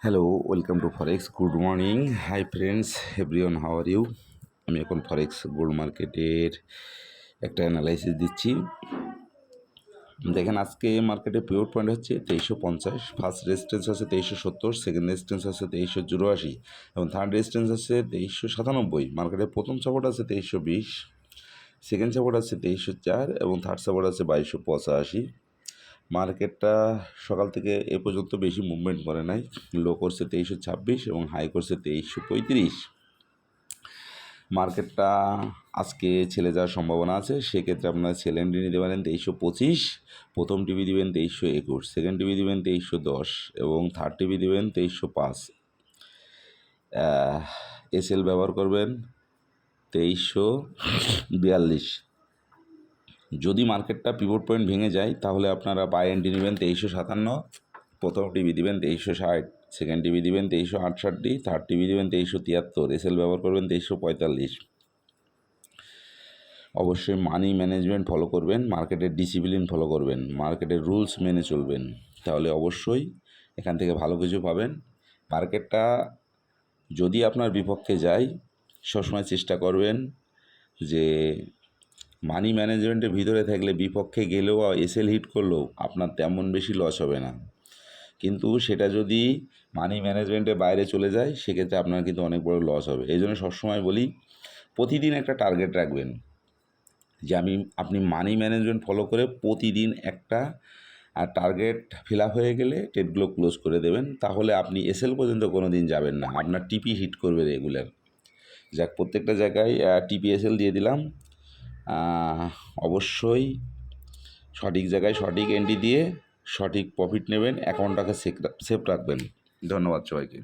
Hello, welcome to forex. Good morning. Hi friends, everyone, how are you? আমি এখন ফরেক্স gold মার্কেটের একটা analysis দিচ্ছি। দেখেন, আজকে মার্কেটে পিওর পয়েন্ট হচ্ছে 2350, ফার্স্ট রেজিস্ট্যান্স আছে 2370, সেকেন্ড রেজিস্ট্যান্স আছে 2384 এবং থার্ড রেজিস্ট্যান্স আছে 2397। মার্কেটের প্রথম সাপোর্ট আছে 2320, সেকেন্ড সাপোর্ট আছে 2304 এবং থার্ড সাপোর্ট আছে 2285। মার্কেটটা সকাল থেকে এ পর্যন্ত বেশি মুভমেন্ট করে নাই। লো করছে 2326 এবং হাই করছে 2335। মার্কেটটা আজকে ছেলে যাওয়ার সম্ভাবনা আছে, সেক্ষেত্রে আপনারা সেল এন্ট্রি নিতে পারেন 2325, প্রথম টিভি দিবেন 2321, সেকেন্ড টিভি দিবেন 2310 এবং থার্ড টিভি দিবেন 2305। এসএল ব্যবহার করবেন 2342। যদি মার্কেটটা পিভট পয়েন্ট ভেঙে যায় তাহলে আপনারা বাই এন্ট্রি নেবেন 2357, প্রথম টিভি দিবেন 2360, সেকেন্ড টিভি দিবেন 2368, থার্ড টিভি দিবেন 2373, এসএল ব্যবহার করবেন 2345। অবশ্যই মানি ম্যানেজমেন্ট ফলো করবেন, মার্কেটের ডিসিপ্লিন ফলো করবেন, মার্কেটের রুলস মেনে চলবেন, তাহলে অবশ্যই এখান থেকে ভালো কিছু পাবেন। মার্কেটটা যদি আপনার বিপক্ষে যায়, সবসময় চেষ্টা করবেন যে মানি ম্যানেজমেন্টের ভিতরে থাকলে বিপক্ষে গেলেও এসএল হিট করলেও আপনার তেমন বেশি লস হবে না। কিন্তু সেটা যদি মানি ম্যানেজমেন্টের বাইরে চলে যায়, সেক্ষেত্রে আপনার কিন্তু অনেক বড় লস হবে। এই জন্য সবসময় বলি, প্রতিদিন একটা টার্গেট রাখবেন যে আপনি মানি ম্যানেজমেন্ট ফলো করে প্রতিদিন একটা টার্গেট ফিল আপ হয়ে গেলে ট্রেডগুলো ক্লোজ করে দেবেন। তাহলে আপনি এসএল পর্যন্ত কোনো দিন যাবেন না, আপনার টিপি হিট করবে রেগুলার। যাক, প্রত্যেকটা জায়গায় টিপিএসএল দিয়ে দিলাম। অবশ্যই সঠিক জায়গায় সঠিক এন্ট্রি দিয়ে সঠিক প্রফিট নেবেন, অ্যাকাউন্টটাকে সেফ রাখবেন। ধন্যবাদ সবাইকে।